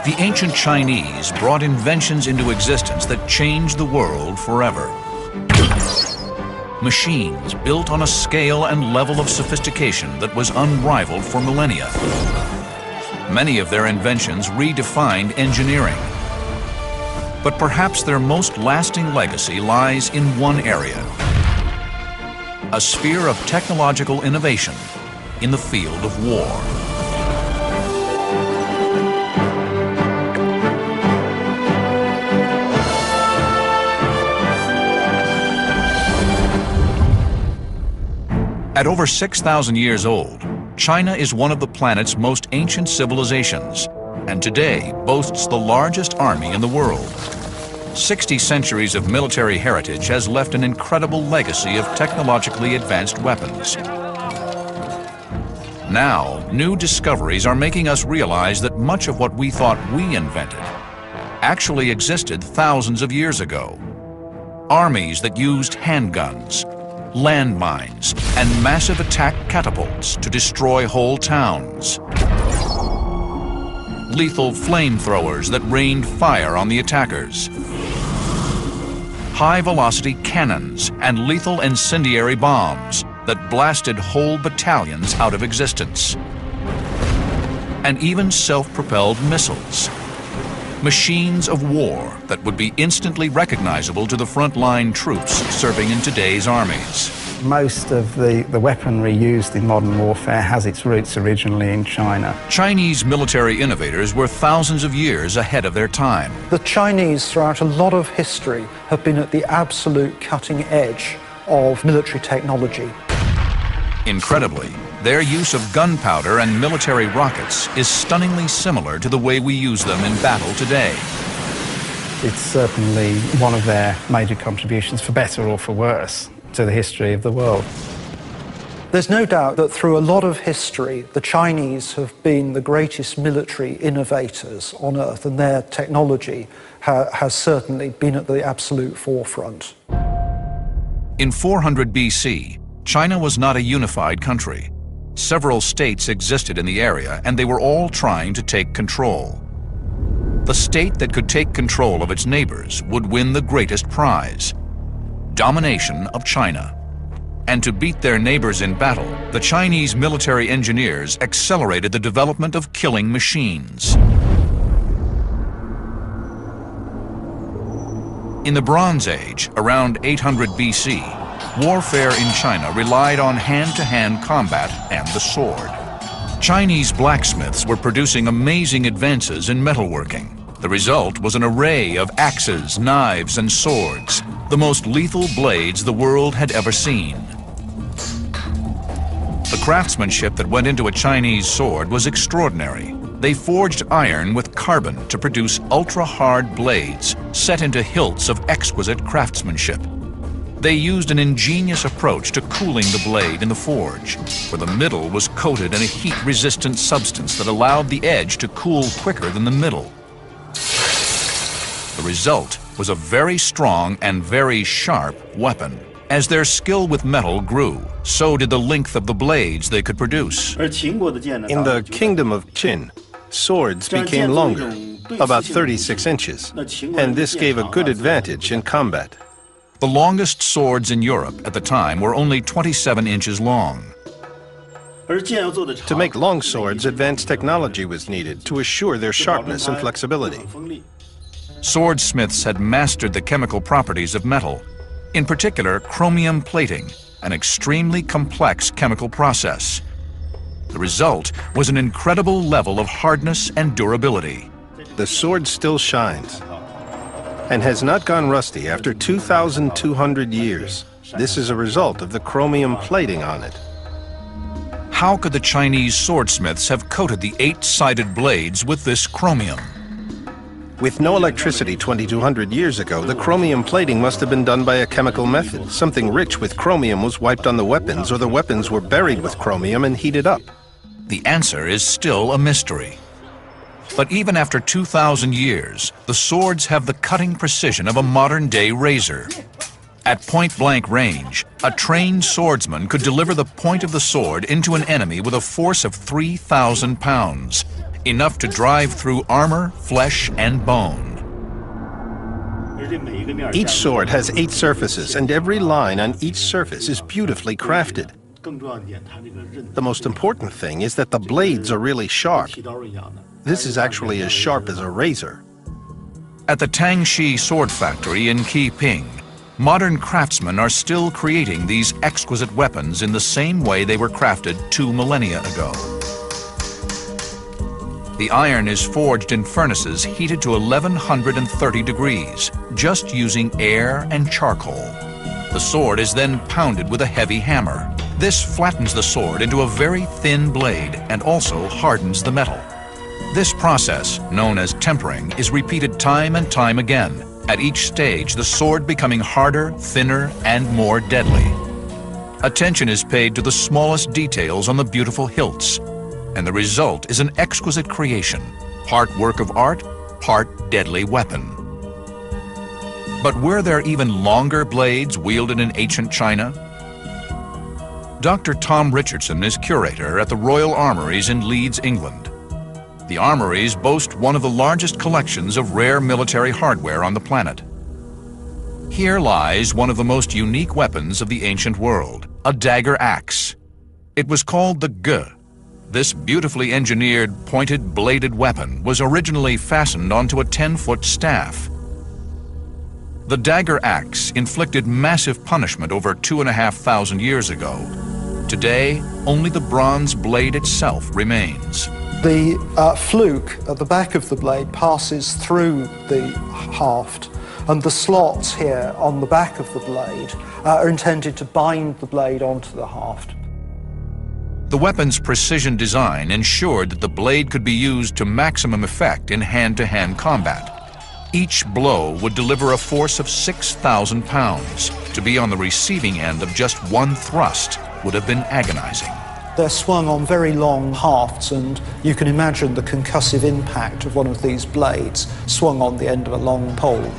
The ancient Chinese brought inventions into existence that changed the world forever. Machines built on a scale and level of sophistication that was unrivaled for millennia. Many of their inventions redefined engineering. But perhaps their most lasting legacy lies in one area: a sphere of technological innovation in the field of war. At over 6,000 years old, China is one of the planet's most ancient civilizations, and today boasts the largest army in the world. 60 centuries of military heritage has left an incredible legacy of technologically advanced weapons. Now, new discoveries are making us realize that much of what we thought we invented actually existed thousands of years ago. Armies that used handguns, landmines, and massive attack catapults to destroy whole towns. Lethal flamethrowers that rained fire on the attackers. High-velocity cannons and lethal incendiary bombs that blasted whole battalions out of existence. And even self-propelled missiles. Machines of war that would be instantly recognizable to the frontline troops serving in today's armies. Most of the weaponry used in modern warfare has its roots originally in China. Chinese military innovators were thousands of years ahead of their time. The Chinese, throughout a lot of history, have been at the absolute cutting edge of military technology. Incredibly, their use of gunpowder and military rockets is stunningly similar to the way we use them in battle today. It's certainly one of their major contributions, for better or for worse, to the history of the world. There's no doubt that through a lot of history, the Chinese have been the greatest military innovators on Earth, and their technology has certainly been at the absolute forefront. In 400 BC, China was not a unified country. Several states existed in the area, and they were all trying to take control. The state that could take control of its neighbors would win the greatest prize: domination of China. And to beat their neighbors in battle, the Chinese military engineers accelerated the development of killing machines. In the Bronze Age, around 800 BC, warfare in China relied on hand-to-hand combat and the sword. Chinese blacksmiths were producing amazing advances in metalworking. The result was an array of axes, knives, and swords, the most lethal blades the world had ever seen. The craftsmanship that went into a Chinese sword was extraordinary. They forged iron with carbon to produce ultra-hard blades set into hilts of exquisite craftsmanship. They used an ingenious approach to cooling the blade in the forge, where the middle was coated in a heat-resistant substance that allowed the edge to cool quicker than the middle. The result was a very strong and very sharp weapon. As their skill with metal grew, so did the length of the blades they could produce. In the Kingdom of Qin, swords became longer, about 36 inches, and this gave a good advantage in combat. The longest swords in Europe at the time were only 27 inches long. To make long swords, advanced technology was needed to assure their sharpness and flexibility. Swordsmiths had mastered the chemical properties of metal, in particular chromium plating, an extremely complex chemical process. The result was an incredible level of hardness and durability. The sword still shines and has not gone rusty after 2,200 years. This is a result of the chromium plating on it. How could the Chinese swordsmiths have coated the 8-sided blades with this chromium? With no electricity 2,200 years ago, the chromium plating must have been done by a chemical method. Something rich with chromium was wiped on the weapons, or the weapons were buried with chromium and heated up. The answer is still a mystery. But even after 2,000 years, the swords have the cutting precision of a modern-day razor. At point-blank range, a trained swordsman could deliver the point of the sword into an enemy with a force of 3,000 pounds, enough to drive through armor, flesh, and bone. Each sword has 8 surfaces, and every line on each surface is beautifully crafted. The most important thing is that the blades are really sharp. This is actually as sharp as a razor. At the Tangxi sword factory in Qiping, modern craftsmen are still creating these exquisite weapons in the same way they were crafted 2 millennia ago. The iron is forged in furnaces heated to 1130 degrees, just using air and charcoal. The sword is then pounded with a heavy hammer. This flattens the sword into a very thin blade and also hardens the metal. This process, known as tempering, is repeated time and time again, at each stage the sword becoming harder, thinner, and more deadly. Attention is paid to the smallest details on the beautiful hilts, and the result is an exquisite creation, part work of art, part deadly weapon. But were there even longer blades wielded in ancient China? Dr. Tom Richardson is curator at the Royal Armouries in Leeds, England. The armories boast one of the largest collections of rare military hardware on the planet. Here lies one of the most unique weapons of the ancient world, a dagger axe. It was called the Ge. This beautifully engineered, pointed, bladed weapon was originally fastened onto a 10-foot staff. The dagger axe inflicted massive punishment over 2,500 years ago. Today, only the bronze blade itself remains. The fluke at the back of the blade passes through the haft, and the slots here on the back of the blade are intended to bind the blade onto the haft. The weapon's precision design ensured that the blade could be used to maximum effect in hand-to-hand combat. Each blow would deliver a force of 6,000 pounds. To be on the receiving end of just one thrust would have been agonizing. They're swung on very long hafts, and you can imagine the concussive impact of one of these blades swung on the end of a long pole.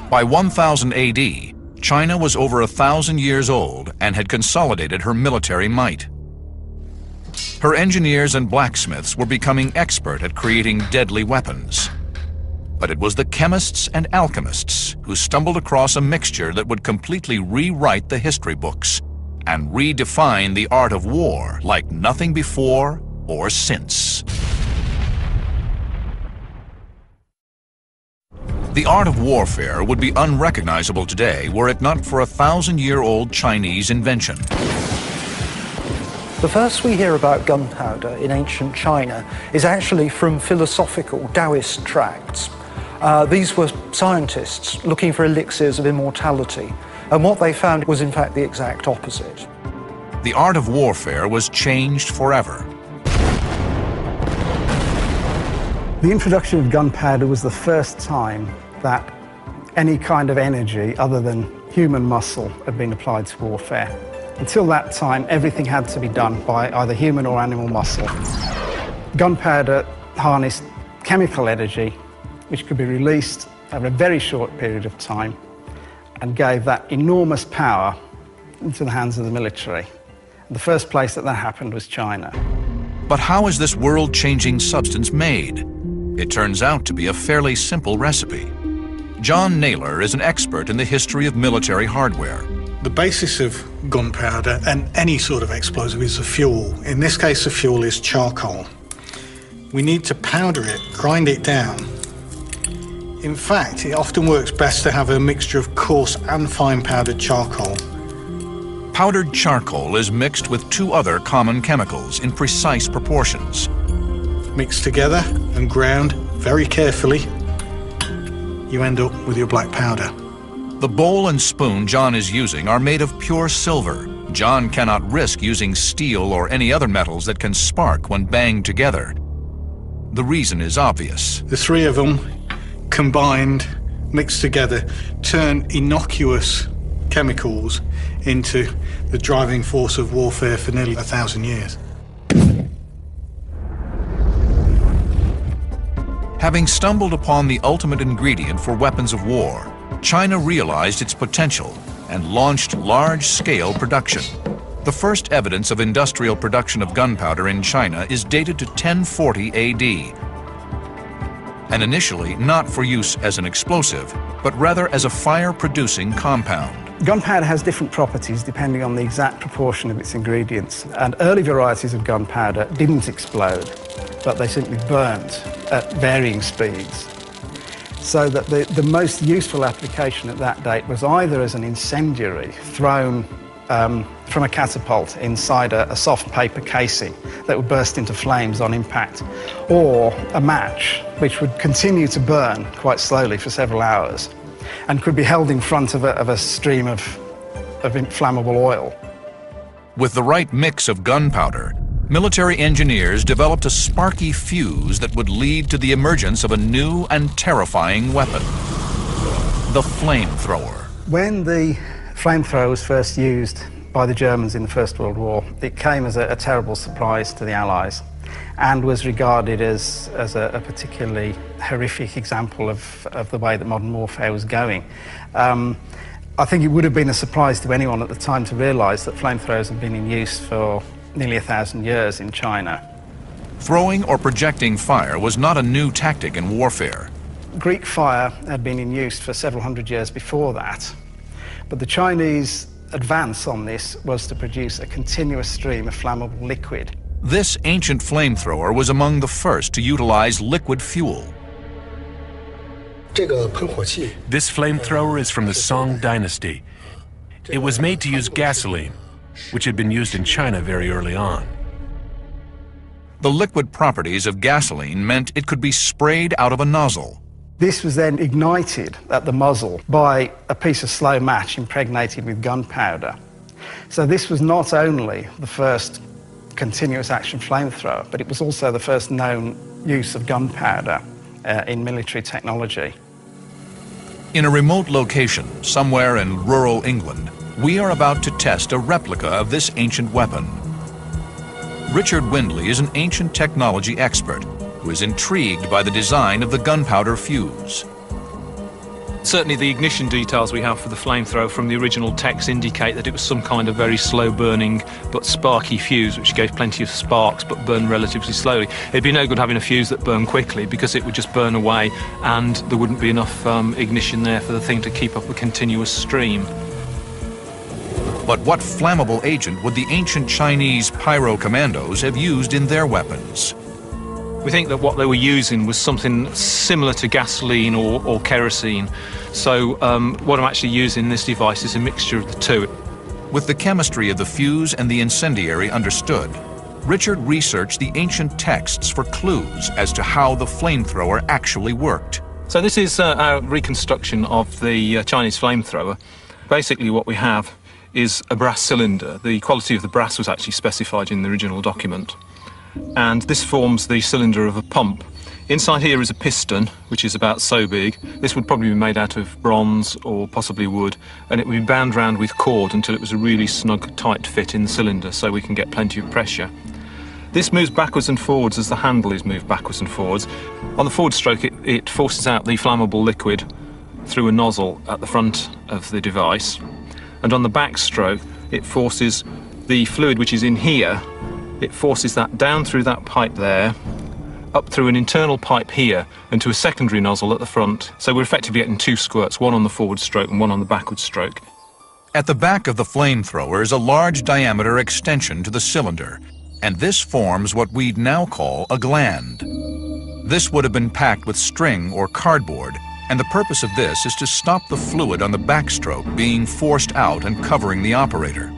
By 1000 AD, China was over 1,000 years old and had consolidated her military might. Her engineers and blacksmiths were becoming expert at creating deadly weapons. But it was the chemists and alchemists who stumbled across a mixture that would completely rewrite the history books and redefine the art of war like nothing before or since. The art of warfare would be unrecognizable today were it not for a 1,000-year-old Chinese invention. The first we hear about gunpowder in ancient China is actually from philosophical Taoist tracts. These were scientists looking for elixirs of immortality, and what they found was in fact the exact opposite. The art of warfare was changed forever. The introduction of gunpowder was the first time that any kind of energy other than human muscle had been applied to warfare. Until that time, everything had to be done by either human or animal muscle. Gunpowder harnessed chemical energy, which could be released over a very short period of time, and gave that enormous power into the hands of the military. The first place that happened was China. But how is this world-changing substance made? It turns out to be a fairly simple recipe. John Naylor is an expert in the history of military hardware. The basis of gunpowder and any sort of explosive is a fuel. In this case, the fuel is charcoal. We need to powder it, grind it down. In fact, it often works best to have a mixture of coarse and fine powdered charcoal. Powdered charcoal is mixed with 2 other common chemicals in precise proportions. Mixed together and ground very carefully, you end up with your black powder. The bowl and spoon John is using are made of pure silver. John cannot risk using steel or any other metals that can spark when banged together. The reason is obvious. The 3 of them combined, mixed together, turn innocuous chemicals into the driving force of warfare for nearly 1,000 years. Having stumbled upon the ultimate ingredient for weapons of war, China realized its potential and launched large-scale production. The first evidence of industrial production of gunpowder in China is dated to 1040 AD, and initially not for use as an explosive, but rather as a fire-producing compound. Gunpowder has different properties depending on the exact proportion of its ingredients, and early varieties of gunpowder didn't explode, but they simply burnt at varying speeds. So that the most useful application at that date was either as an incendiary thrown from a catapult inside a soft paper casing that would burst into flames on impact, or a match which would continue to burn quite slowly for several hours and could be held in front of a stream of inflammable oil. With the right mix of gunpowder, military engineers developed a sparky fuse that would lead to the emergence of a new and terrifying weapon, the flamethrower. When the flamethrower was first used by the Germans in the First World War, it came as a terrible surprise to the Allies and was regarded as a particularly horrific example of the way that modern warfare was going. I think it would have been a surprise to anyone at the time to realise that flamethrowers had been in use for nearly 1,000 years in China. Throwing or projecting fire was not a new tactic in warfare. Greek fire had been in use for several hundred years before that, but the Chinese advance on this was to produce a continuous stream of flammable liquid. This ancient flamethrower was among the first to utilize liquid fuel. This flamethrower is from the Song dynasty. It was made to use gasoline, which had been used in China very early on. The liquid properties of gasoline meant it could be sprayed out of a nozzle. This was then ignited at the muzzle by a piece of slow match impregnated with gunpowder. So this was not only the first continuous action flamethrower, but it was also the first known use of gunpowder in military technology. In a remote location, somewhere in rural England, we are about to test a replica of this ancient weapon. Richard Windley is an ancient technology expert who is intrigued by the design of the gunpowder fuse. Certainly the ignition details we have for the flamethrower from the original text indicate that it was some kind of very slow burning but sparky fuse which gave plenty of sparks but burned relatively slowly. It'd be no good having a fuse that burned quickly because it would just burn away and there wouldn't be enough ignition there for the thing to keep up a continuous stream. But what flammable agent would the ancient Chinese pyro commandos have used in their weapons? We think that what they were using was something similar to gasoline or kerosene. So what I'm actually using in this device is a mixture of the two. With the chemistry of the fuse and the incendiary understood, Richard researched the ancient texts for clues as to how the flamethrower actually worked. So this is our reconstruction of the Chinese flamethrower. Basically what we have is a brass cylinder. The quality of the brass was actually specified in the original document. And this forms the cylinder of a pump. Inside here is a piston, which is about so big. This would probably be made out of bronze or possibly wood, and it would be bound round with cord until it was a really snug, tight fit in the cylinder so we can get plenty of pressure. This moves backwards and forwards as the handle is moved backwards and forwards. On the forward stroke, it forces out the flammable liquid through a nozzle at the front of the device, and on the back stroke, it forces the fluid which is in here. It forces that down through that pipe there, up through an internal pipe here, and to a secondary nozzle at the front. So we're effectively getting two squirts, one on the forward stroke and one on the backward stroke. At the back of the flamethrower is a large diameter extension to the cylinder, and this forms what we'd now call a gland. This would have been packed with string or cardboard, and the purpose of this is to stop the fluid on the backstroke being forced out and covering the operator.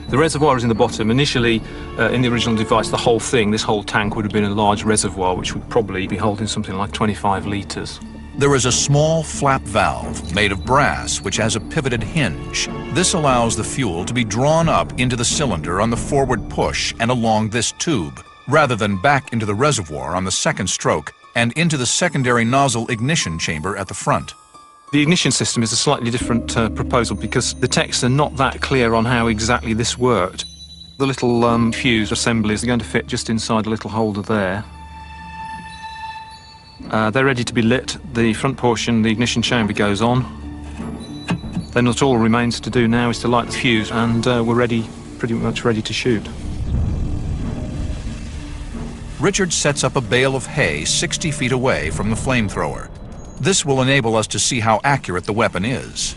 The reservoir is in the bottom. Initially, in the original device, the whole thing, this whole tank, would have been a large reservoir which would probably be holding something like 25 litres. There is a small flap valve made of brass which has a pivoted hinge. This allows the fuel to be drawn up into the cylinder on the forward push and along this tube, rather than back into the reservoir on the second stroke and into the secondary nozzle ignition chamber at the front. The ignition system is a slightly different proposal because the texts are not that clear on how exactly this worked. The little fuse assemblies are going to fit just inside a little holder there. They're ready to be lit. The front portion, the ignition chamber, goes on. Then all remains to do now is to light the fuse, and we're ready pretty much ready to shoot. Richard sets up a bale of hay 60 feet away from the flamethrower. This will enable us to see how accurate the weapon is.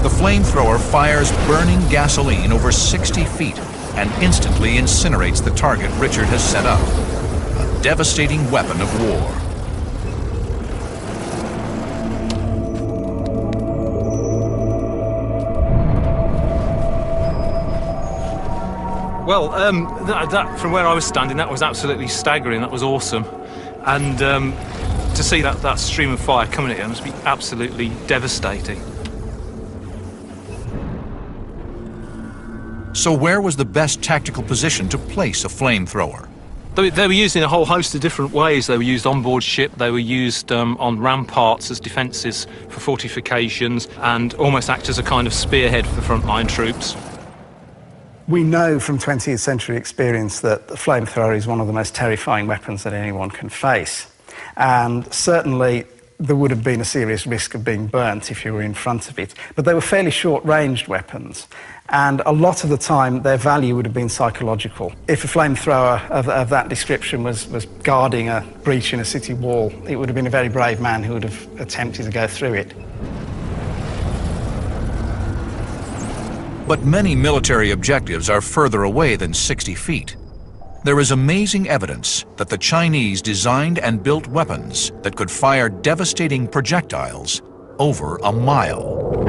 The flamethrower fires burning gasoline over 60 feet and instantly incinerates the target Richard has set up. A devastating weapon of war. Well, that from where I was standing, that was absolutely staggering. That was awesome. And to see that stream of fire coming at you must be absolutely devastating. So where was the best tactical position to place a flamethrower? They were used in a whole host of different ways. They were used on board ship, they were used on ramparts as defences for fortifications, and almost act as a kind of spearhead for the frontline troops. We know from 20th century experience that the flamethrower is one of the most terrifying weapons that anyone can face. And certainly there would have been a serious risk of being burnt if you were in front of it. But they were fairly short-ranged weapons, and a lot of the time their value would have been psychological. If a flamethrower of that description was guarding a breach in a city wall, it would have been a very brave man who would have attempted to go through it. But many military objectives are further away than 60 feet. There is amazing evidence that the Chinese designed and built weapons that could fire devastating projectiles over a mile.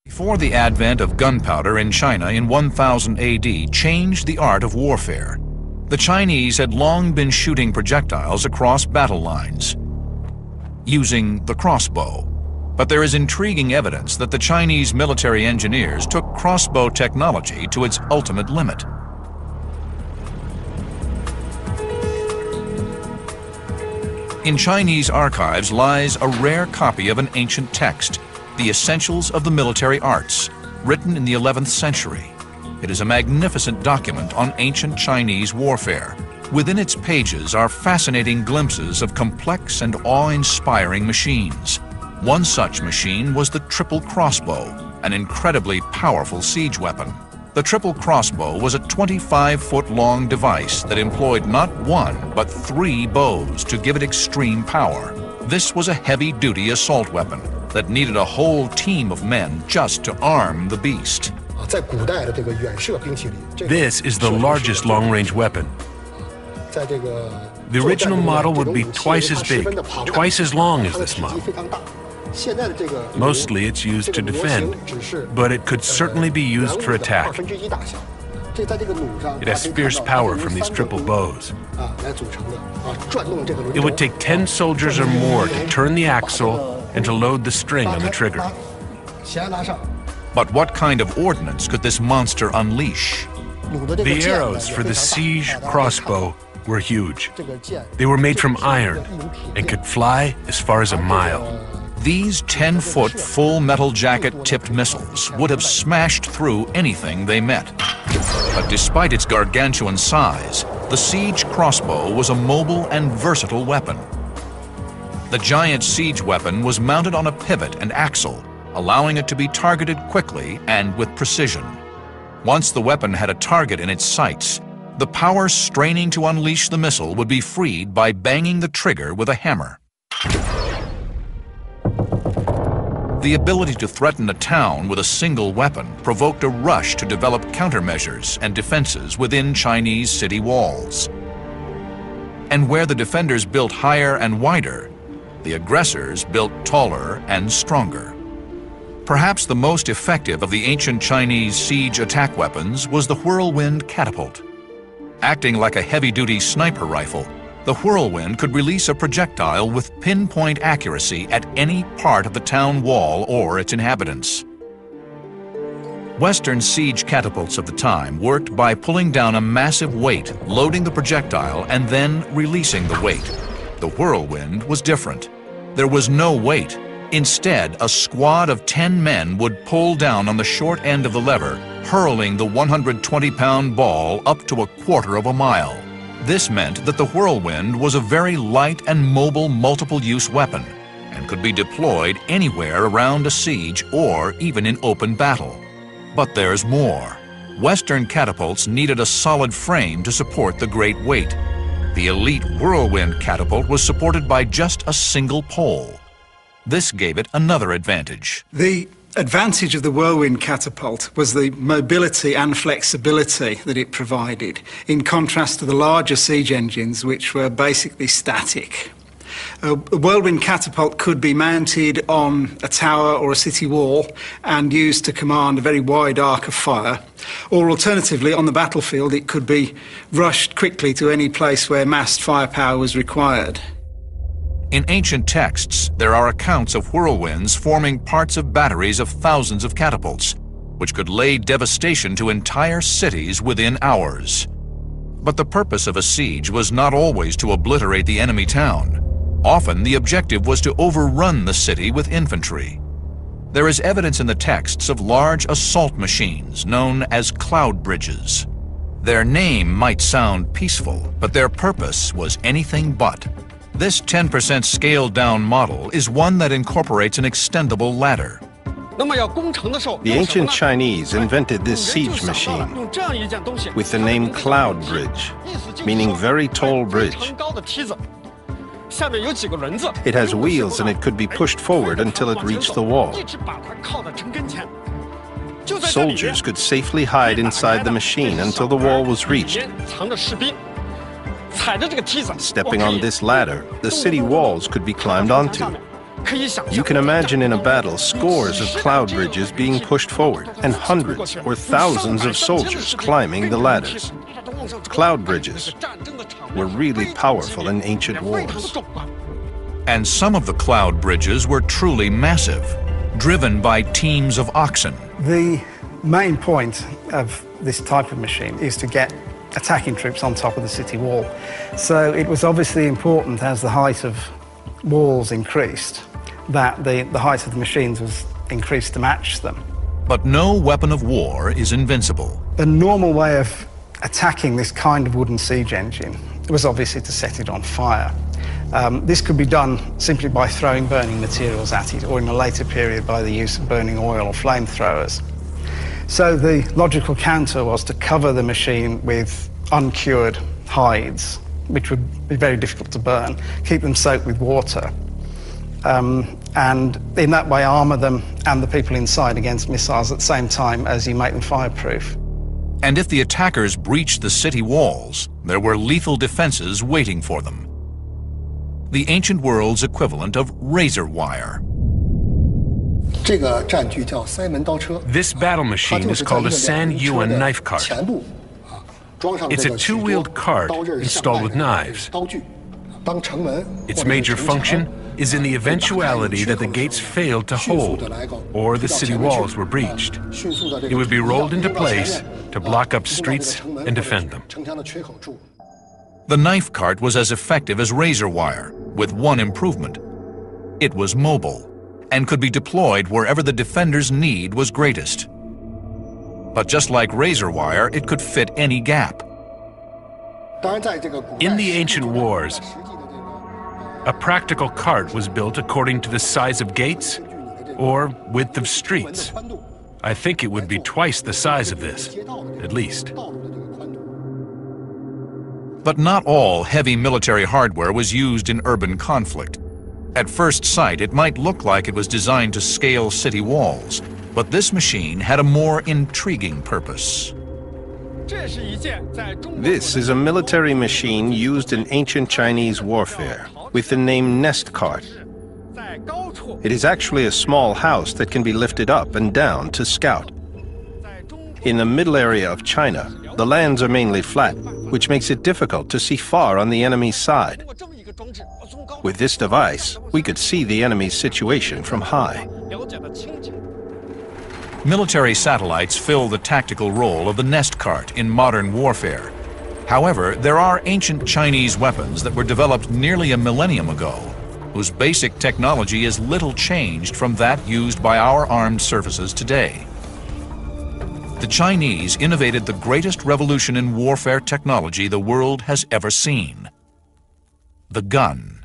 Before the advent of gunpowder in China in 1000 AD changed the art of warfare, the Chinese had long been shooting projectiles across battle lines, using the crossbow. But there is intriguing evidence that the Chinese military engineers took crossbow technology to its ultimate limit. In Chinese archives lies a rare copy of an ancient text, The Essentials of the Military Arts, written in the 11th century. It is a magnificent document on ancient Chinese warfare. Within its pages are fascinating glimpses of complex and awe-inspiring machines. One such machine was the triple crossbow, an incredibly powerful siege weapon. The triple crossbow was a 25-foot-long device that employed not one, but 3 bows to give it extreme power. This was a heavy-duty assault weapon that needed a whole team of men just to arm the beast. This is the largest long-range weapon. The original model would be twice as big, twice as long as this model. Mostly it's used to defend, but it could certainly be used for attack. It has fierce power from these triple bows. It would take 10 soldiers or more to turn the axle and to load the string on the trigger. But what kind of ordnance could this monster unleash? The arrows for the siege crossbow were huge. They were made from iron and could fly as far as a mile. These 10-foot full metal jacket-tipped missiles would have smashed through anything they met. But despite its gargantuan size, the siege crossbow was a mobile and versatile weapon. The giant siege weapon was mounted on a pivot and axle, allowing it to be targeted quickly and with precision. Once the weapon had a target in its sights, the power straining to unleash the missile would be freed by banging the trigger with a hammer. The ability to threaten a town with a single weapon provoked a rush to develop countermeasures and defenses within Chinese city walls. And where the defenders built higher and wider, the aggressors built taller and stronger. Perhaps the most effective of the ancient Chinese siege attack weapons was the whirlwind catapult. Acting like a heavy-duty sniper rifle, the whirlwind could release a projectile with pinpoint accuracy at any part of the town wall or its inhabitants. Western siege catapults of the time worked by pulling down a massive weight, loading the projectile, and then releasing the weight. The whirlwind was different. There was no weight. Instead, a squad of 10 men would pull down on the short end of the lever hurling the 120-pound ball up to a quarter of a mile. This meant that the whirlwind was a very light and mobile multiple-use weapon and could be deployed anywhere around a siege or even in open battle. But there's more. Western catapults needed a solid frame to support the great weight. The elite whirlwind catapult was supported by just a single pole. This gave it another advantage. The advantage of the whirlwind catapult was the mobility and flexibility that it provided, in contrast to the larger siege engines, which were basically static. A whirlwind catapult could be mounted on a tower or a city wall and used to command a very wide arc of fire, or alternatively on the battlefield it could be rushed quickly to any place where massed firepower was required. In ancient texts, there are accounts of whirlwinds forming parts of batteries of thousands of catapults, which could lay devastation to entire cities within hours. But the purpose of a siege was not always to obliterate the enemy town. Often the objective was to overrun the city with infantry. There is evidence in the texts of large assault machines known as cloud bridges. Their name might sound peaceful, but their purpose was anything but. This 10% scaled-down model is one that incorporates an extendable ladder. The ancient Chinese invented this siege machine with the name cloud bridge, meaning very tall bridge. It has wheels and it could be pushed forward until it reached the wall. Soldiers could safely hide inside the machine until the wall was reached. Stepping on this ladder, the city walls could be climbed onto. You can imagine in a battle scores of cloud bridges being pushed forward and hundreds or thousands of soldiers climbing the ladders. Cloud bridges were really powerful in ancient wars. And some of the cloud bridges were truly massive, driven by teams of oxen. The main point of this type of machine is to get attacking troops on top of the city wall. So it was obviously important, as the height of walls increased, that the height of the machines was increased to match them. But no weapon of war is invincible. The normal way of attacking this kind of wooden siege engine was obviously to set it on fire. This could be done simply by throwing burning materials at it, or in a later period by the use of burning oil or flamethrowers. So the logical counter was to cover the machine with uncured hides, which would be very difficult to burn, keep them soaked with water, and in that way armour them and the people inside against missiles at the same time as you make them fireproof. And if the attackers breached the city walls, there were lethal defenses waiting for them. The ancient world's equivalent of razor wire. This battle machine is called a San Yuan knife cart. It's a two-wheeled cart installed with knives. Its major function is in the eventuality that the gates failed to hold or the city walls were breached. It would be rolled into place to block up streets and defend them. The knife cart was as effective as razor wire, with one improvement. It was mobile and could be deployed wherever the defender's need was greatest. But just like razor wire, it could fit any gap. In the ancient wars, a practical cart was built according to the size of gates or width of streets. I think it would be twice the size of this, at least. But not all heavy military hardware was used in urban conflict. At first sight, it might look like it was designed to scale city walls, but this machine had a more intriguing purpose. This is a military machine used in ancient Chinese warfare with the name nest cart. It is actually a small house that can be lifted up and down to scout. In the middle area of China, the lands are mainly flat, which makes it difficult to see far on the enemy's side. With this device, we could see the enemy's situation from high. Military satellites fill the tactical role of the nest cart in modern warfare. However, there are ancient Chinese weapons that were developed nearly a millennium ago, whose basic technology is little changed from that used by our armed services today. the Chinese innovated the greatest revolution in warfare technology the world has ever seen: the gun.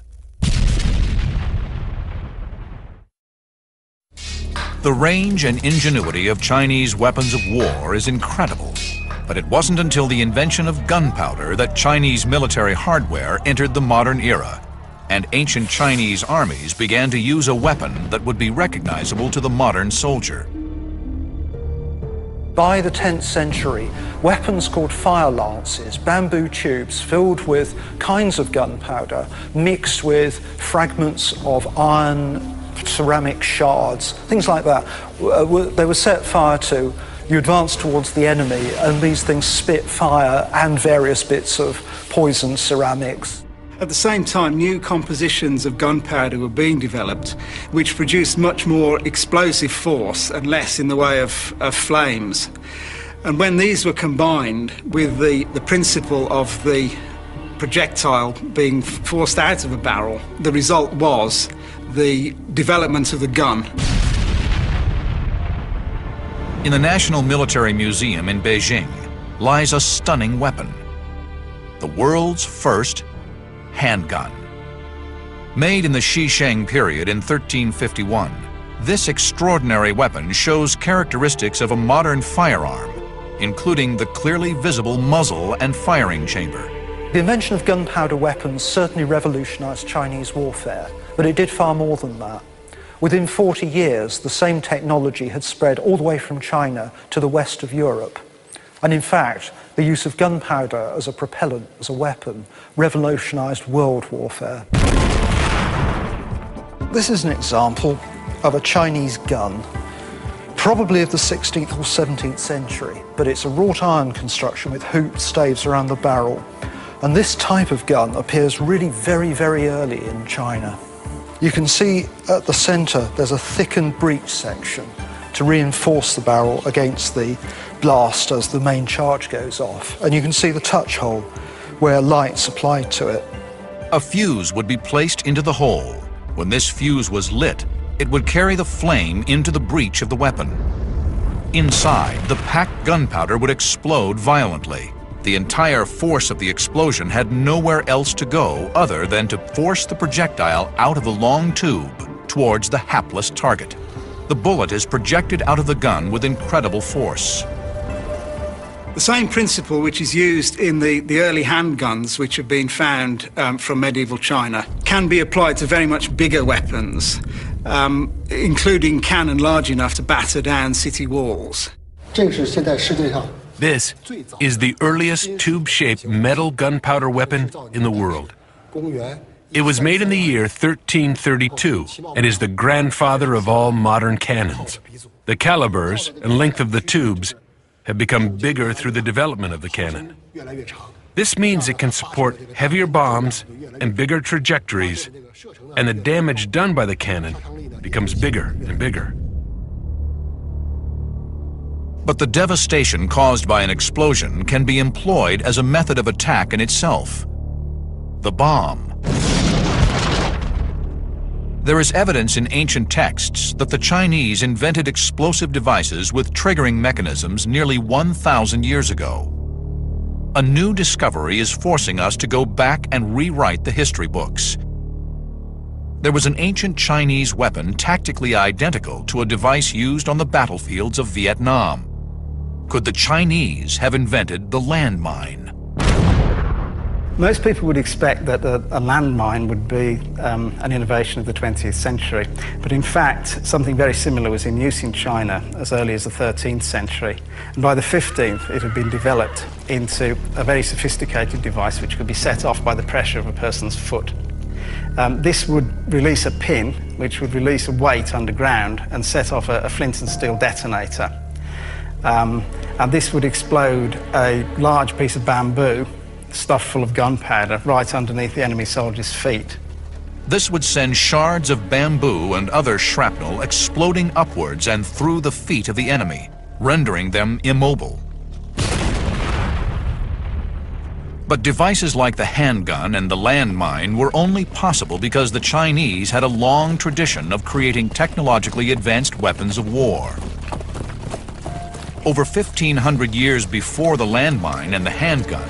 The range and ingenuity of Chinese weapons of war is incredible, but it wasn't until the invention of gunpowder that Chinese military hardware entered the modern era, and ancient Chinese armies began to use a weapon that would be recognizable to the modern soldier. By the 10th century, weapons called fire lances, bamboo tubes filled with kinds of gunpowder, mixed with fragments of iron, ceramic shards, things like that, they were set fire to. You advance towards the enemy, and these things spit fire and various bits of poisoned ceramics. At the same time, new compositions of gunpowder were being developed, which produced much more explosive force and less in the way of flames. And when these were combined with the principle of the projectile being forced out of a barrel, the result was the development of the gun. In the National Military Museum in Beijing lies a stunning weapon: the world's first handgun. Made in the Xisheng period in 1351, this extraordinary weapon shows characteristics of a modern firearm, including the clearly visible muzzle and firing chamber. The invention of gunpowder weapons certainly revolutionized Chinese warfare, but it did far more than that. Within 40 years, the same technology had spread all the way from China to the west of Europe. And in fact, the use of gunpowder as a propellant, as a weapon, revolutionized world warfare. This is an example of a Chinese gun, probably of the 16th or 17th century, but it's a wrought iron construction with hoop staves around the barrel. And this type of gun appears really very, very early in China. You can see at the center there's a thickened breech section to reinforce the barrel against the blast as the main charge goes off. And you can see the touch hole where light's applied to it. A fuse would be placed into the hole. When this fuse was lit, it would carry the flame into the breech of the weapon. Inside, the packed gunpowder would explode violently. The entire force of the explosion had nowhere else to go other than to force the projectile out of the long tube towards the hapless target. The bullet is projected out of the gun with incredible force. The same principle which is used in the early handguns which have been found from medieval China can be applied to very much bigger weapons, including cannon large enough to batter down city walls. This is the earliest tube-shaped metal gunpowder weapon in the world. It was made in the year 1332 and is the grandfather of all modern cannons. The calibers and length of the tubes have become bigger through the development of the cannon. This means it can support heavier bombs and bigger trajectories, and the damage done by the cannon becomes bigger and bigger. But the devastation caused by an explosion can be employed as a method of attack in itself: the bomb. There is evidence in ancient texts that the Chinese invented explosive devices with triggering mechanisms nearly 1,000 years ago. A new discovery is forcing us to go back and rewrite the history books. There was an ancient Chinese weapon tactically identical to a device used on the battlefields of Vietnam. Could the Chinese have invented the landmine? Most people would expect that a landmine would be an innovation of the 20th century, but in fact something very similar was in use in China as early as the 13th century, and by the 15th it had been developed into a very sophisticated device which could be set off by the pressure of a person's foot. This would release a pin which would release a weight underground and set off a flint and steel detonator. And this would explode a large piece of bamboo stuffed full of gunpowder right underneath the enemy soldier's feet. This would send shards of bamboo and other shrapnel exploding upwards and through the feet of the enemy, rendering them immobile. But devices like the handgun and the landmine were only possible because the Chinese had a long tradition of creating technologically advanced weapons of war. Over 1,500 years before the landmine and the handgun,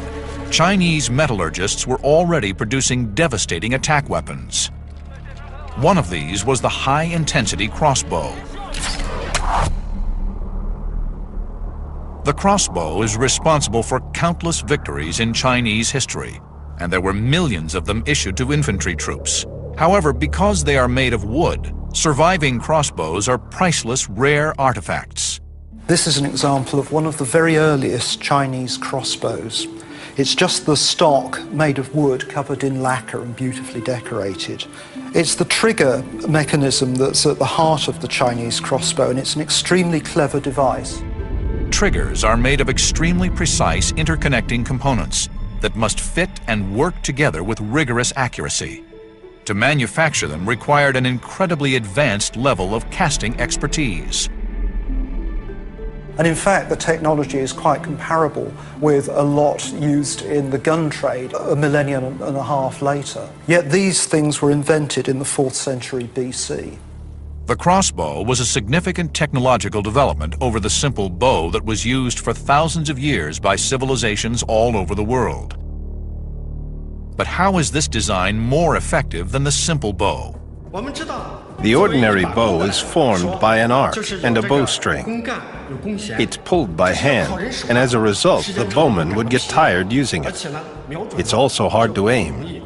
Chinese metallurgists were already producing devastating attack weapons. One of these was the high-intensity crossbow. The crossbow is responsible for countless victories in Chinese history, and there were millions of them issued to infantry troops. However, because they are made of wood, surviving crossbows are priceless, rare artifacts. This is an example of one of the very earliest Chinese crossbows. It's just the stock made of wood covered in lacquer and beautifully decorated. It's the trigger mechanism that's at the heart of the Chinese crossbow, and it's an extremely clever device. Triggers are made of extremely precise interconnecting components that must fit and work together with rigorous accuracy. To manufacture them required an incredibly advanced level of casting expertise. And in fact, the technology is quite comparable with a lot used in the gun trade a millennium and a half later. Yet these things were invented in the 4th century BC. The crossbow was a significant technological development over the simple bow that was used for thousands of years by civilizations all over the world. But how is this design more effective than the simple bow? The ordinary bow is formed by an arc and a bowstring. It's pulled by hand, and as a result, the bowman would get tired using it. It's also hard to aim.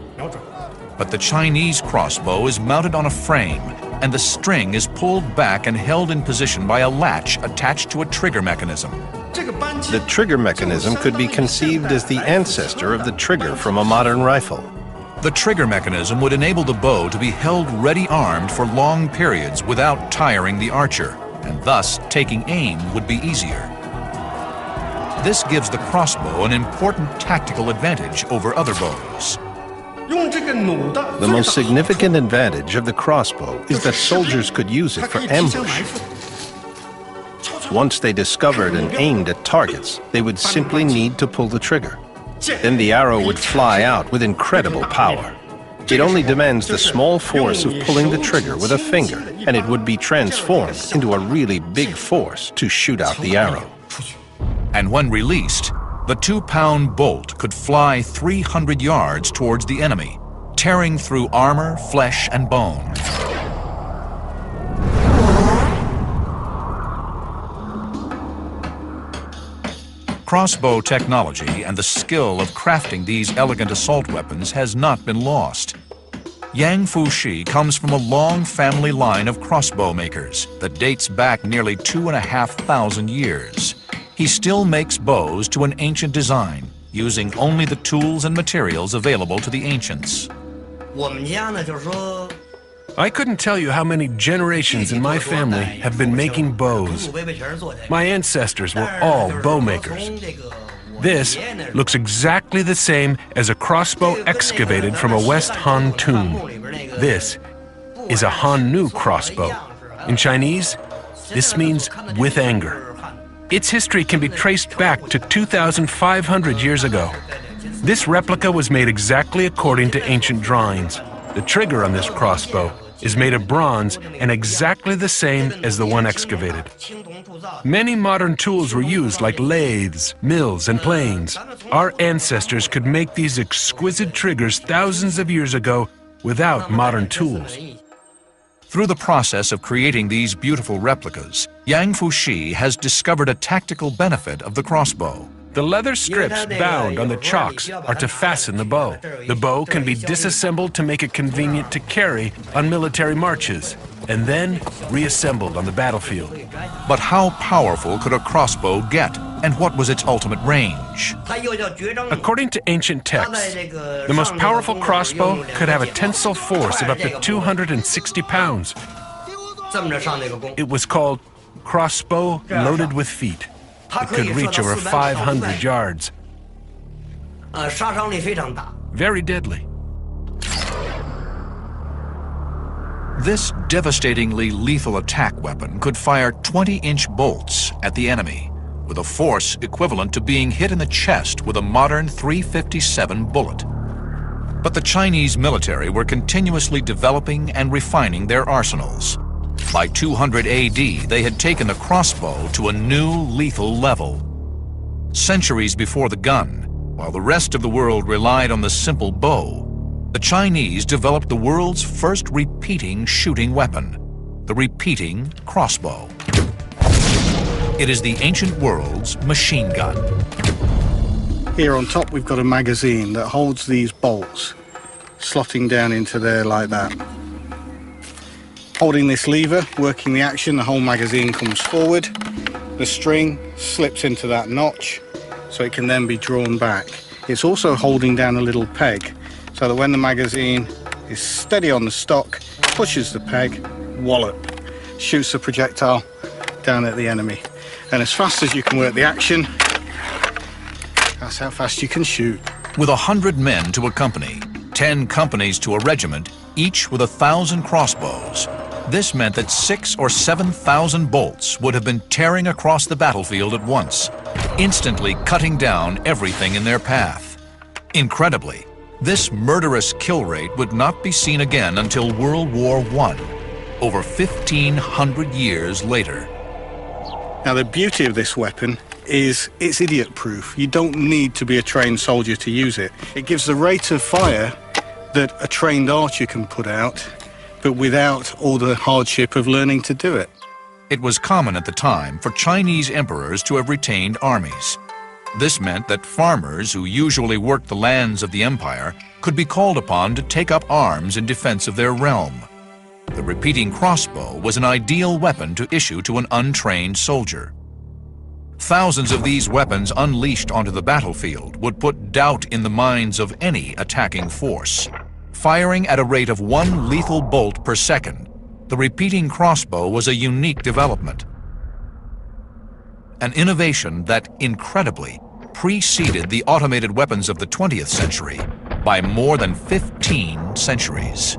But the Chinese crossbow is mounted on a frame, and the string is pulled back and held in position by a latch attached to a trigger mechanism. The trigger mechanism could be conceived as the ancestor of the trigger from a modern rifle. The trigger mechanism would enable the bow to be held ready-armed for long periods without tiring the archer, and thus taking aim would be easier. This gives the crossbow an important tactical advantage over other bows. The most significant advantage of the crossbow is that soldiers could use it for ambush. Once they discovered and aimed at targets, they would simply need to pull the trigger. Then the arrow would fly out with incredible power. It only demands the small force of pulling the trigger with a finger, and it would be transformed into a really big force to shoot out the arrow. And when released, the 2-pound bolt could fly 300 yards towards the enemy, tearing through armor, flesh, and bone. Crossbow technology and the skill of crafting these elegant assault weapons has not been lost. Yang Fushi comes from a long family line of crossbow makers that dates back nearly 2,500 years. He still makes bows to an ancient design, using only the tools and materials available to the ancients. I couldn't tell you how many generations in my family have been making bows. My ancestors were all bow makers. This looks exactly the same as a crossbow excavated from a West Han tomb. This is a Han Nu crossbow. In Chinese, this means with anger. Its history can be traced back to 2,500 years ago. This replica was made exactly according to ancient drawings. The trigger on this crossbow is made of bronze and exactly the same as the one excavated. Many modern tools were used like lathes, mills, and planes. Our ancestors could make these exquisite triggers thousands of years ago without modern tools. Through the process of creating these beautiful replicas, Yang Fushi has discovered a tactical benefit of the crossbow. The leather strips bound on the chocks are to fasten the bow. The bow can be disassembled to make it convenient to carry on military marches, and then reassembled on the battlefield. But how powerful could a crossbow get, and what was its ultimate range? According to ancient texts, the most powerful crossbow could have a tensile force of up to 260 pounds. It was called crossbow loaded with feet. It could reach over 500 yards. Very deadly. This devastatingly lethal attack weapon could fire 20-inch bolts at the enemy, with a force equivalent to being hit in the chest with a modern .357 bullet. But the Chinese military were continuously developing and refining their arsenals. By 200 AD, they had taken the crossbow to a new lethal level. Centuries before the gun, while the rest of the world relied on the simple bow, the Chinese developed the world's first repeating shooting weapon, the repeating crossbow. It is the ancient world's machine gun. Here on top we've got a magazine that holds these bolts, slotting down into there like that. Holding this lever, working the action, the whole magazine comes forward. The string slips into that notch, so it can then be drawn back. It's also holding down a little peg, so that when the magazine is steady on the stock, pushes the peg, wallop, shoots the projectile down at the enemy. And as fast as you can work the action, that's how fast you can shoot. With 100 men to a company, 10 companies to a regiment, each with 1,000 crossbows, this meant that 6,000 or 7,000 bolts would have been tearing across the battlefield at once, instantly cutting down everything in their path. Incredibly, this murderous kill rate would not be seen again until World War I, over 1,500 years later. Now, the beauty of this weapon is it's idiot-proof. You don't need to be a trained soldier to use it. It gives the rate of fire that a trained archer can put out, but without all the hardship of learning to do it. It was common at the time for Chinese emperors to have retained armies. This meant that farmers who usually worked the lands of the empire could be called upon to take up arms in defense of their realm. The repeating crossbow was an ideal weapon to issue to an untrained soldier. Thousands of these weapons unleashed onto the battlefield would put doubt in the minds of any attacking force. Firing at a rate of 1 lethal bolt per second, the repeating crossbow was a unique development. An innovation that, incredibly, preceded the automated weapons of the 20th century by more than 15 centuries.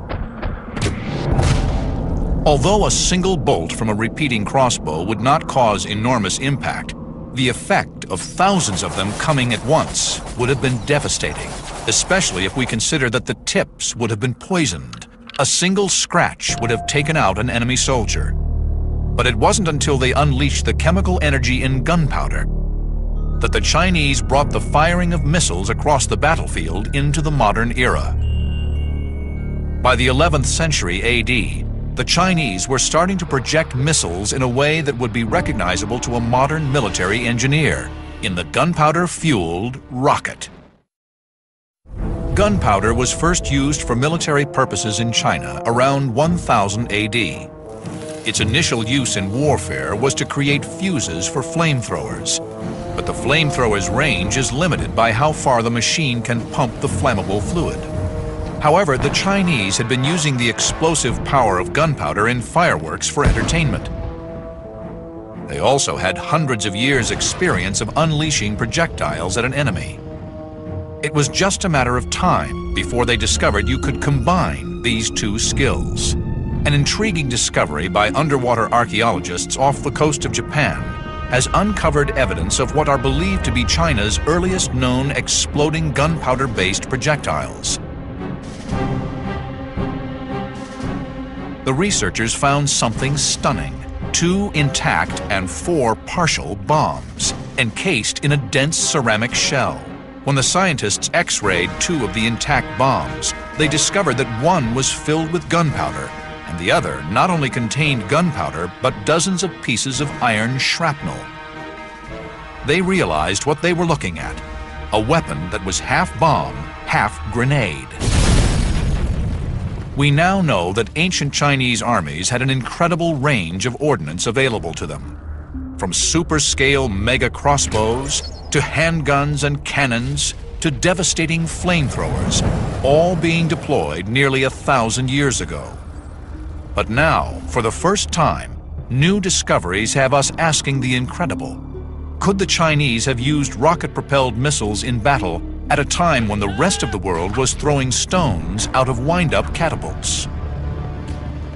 Although a single bolt from a repeating crossbow would not cause enormous impact, the effect of thousands of them coming at once would have been devastating, especially if we consider that the tips would have been poisoned. A single scratch would have taken out an enemy soldier. But it wasn't until they unleashed the chemical energy in gunpowder that the Chinese brought the firing of missiles across the battlefield into the modern era. By the 11th century AD, the Chinese were starting to project missiles in a way that would be recognizable to a modern military engineer, in the gunpowder-fueled rocket. Gunpowder was first used for military purposes in China around 1000 AD. Its initial use in warfare was to create fuses for flamethrowers, but the flamethrower's range is limited by how far the machine can pump the flammable fluid. However, the Chinese had been using the explosive power of gunpowder in fireworks for entertainment. They also had hundreds of years' experience of unleashing projectiles at an enemy. It was just a matter of time before they discovered you could combine these two skills. An intriguing discovery by underwater archaeologists off the coast of Japan has uncovered evidence of what are believed to be China's earliest known exploding gunpowder-based projectiles. The researchers found something stunning: 2 intact and 4 partial bombs, encased in a dense ceramic shell. When the scientists X-rayed 2 of the intact bombs, they discovered that one was filled with gunpowder, and the other not only contained gunpowder, but dozens of pieces of iron shrapnel. They realized what they were looking at: a weapon that was half bomb, half grenade. We now know that ancient Chinese armies had an incredible range of ordnance available to them. From super-scale mega crossbows, to handguns and cannons, to devastating flamethrowers, all being deployed nearly 1,000 years ago. But now, for the first time, new discoveries have us asking the incredible. Could the Chinese have used rocket-propelled missiles in battle at a time when the rest of the world was throwing stones out of wind-up catapults?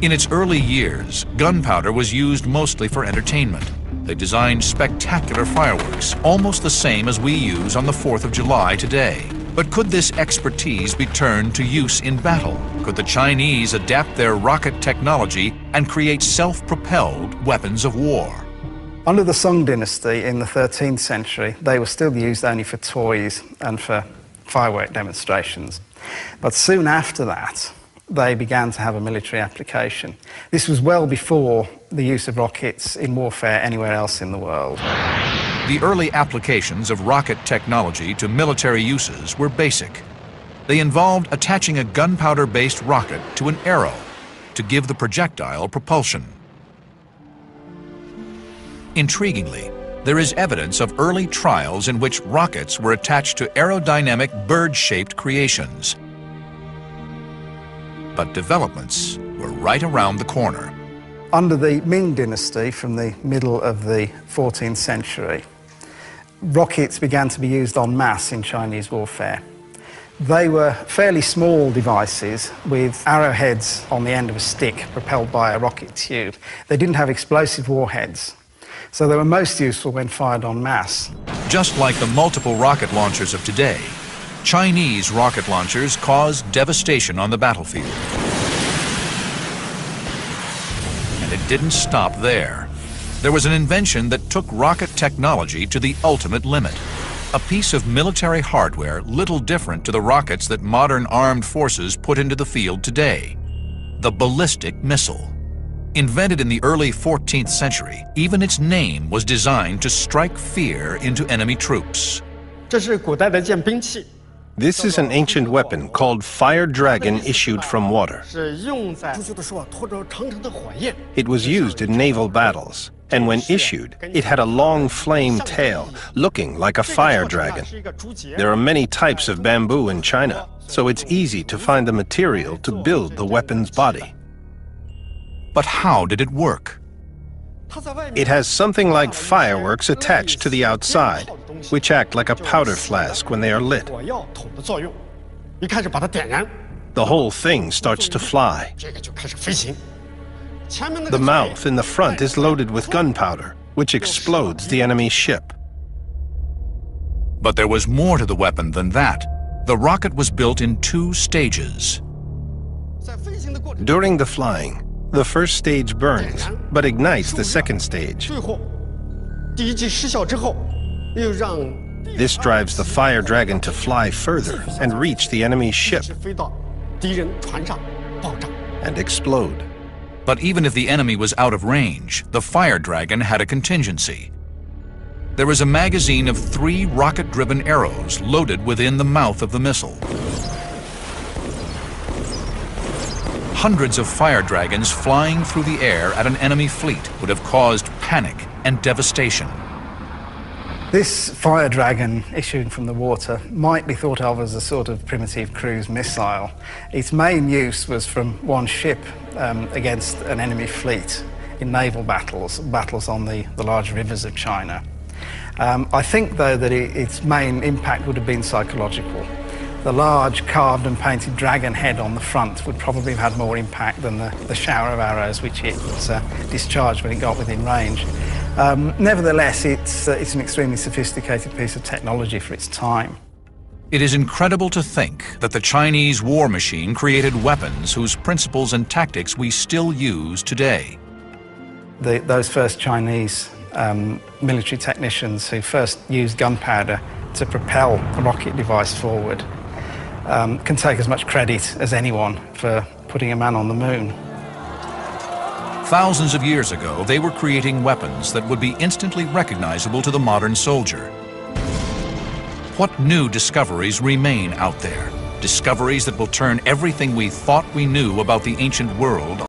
In its early years, gunpowder was used mostly for entertainment. They designed spectacular fireworks, almost the same as we use on the 4th of July today. But could this expertise be turned to use in battle? Could the Chinese adapt their rocket technology and create self-propelled weapons of war? Under the Song dynasty in the 13th century, they were still used only for toys and for firework demonstrations. But soon after that, they began to have a military application. This was well before the use of rockets in warfare anywhere else in the world. The early applications of rocket technology to military uses were basic. They involved attaching a gunpowder-based rocket to an arrow to give the projectile propulsion. Intriguingly, there is evidence of early trials in which rockets were attached to aerodynamic bird-shaped creations. But developments were right around the corner. Under the Ming dynasty, from the middle of the 14th century, rockets began to be used en masse in Chinese warfare. They were fairly small devices with arrowheads on the end of a stick propelled by a rocket tube. They didn't have explosive warheads, so they were most useful when fired en masse. Just like the multiple rocket launchers of today, Chinese rocket launchers caused devastation on the battlefield. And it didn't stop there. There was an invention that took rocket technology to the ultimate limit. A piece of military hardware little different to the rockets that modern armed forces put into the field today. The ballistic missile. Invented in the early 14th century, even its name was designed to strike fear into enemy troops. This is an ancient weapon called Fire Dragon issued from water. It was used in naval battles, and when issued, it had a long flame tail, looking like a fire dragon. There are many types of bamboo in China, so it's easy to find the material to build the weapon's body. But how did it work? It has something like fireworks attached to the outside, which act like a powder flask when they are lit. The whole thing starts to fly. The mouth in the front is loaded with gunpowder, which explodes the enemy's ship. But there was more to the weapon than that. The rocket was built in 2 stages. During the flying, the first stage burns, but ignites the second stage. This drives the Fire Dragon to fly further and reach the enemy's ship and explode. But even if the enemy was out of range, the Fire Dragon had a contingency. There was a magazine of 3 rocket-driven arrows loaded within the mouth of the missile. Hundreds of fire dragons flying through the air at an enemy fleet would have caused panic and devastation. This fire dragon issuing from the water might be thought of as a sort of primitive cruise missile. Its main use was from one ship against an enemy fleet in naval battles on the large rivers of China. I think, though, that its main impact would have been psychological. The large carved and painted dragon head on the front would probably have had more impact than the shower of arrows which it discharged when it got within range. Nevertheless, it's an extremely sophisticated piece of technology for its time. It is incredible to think that the Chinese war machine created weapons whose principles and tactics we still use today. Those first Chinese military technicians who first used gunpowder to propel a rocket device forward can take as much credit as anyone for putting a man on the moon. Thousands of years ago, they were creating weapons that would be instantly recognizable to the modern soldier. What new discoveries remain out there? Discoveries that will turn everything we thought we knew about the ancient world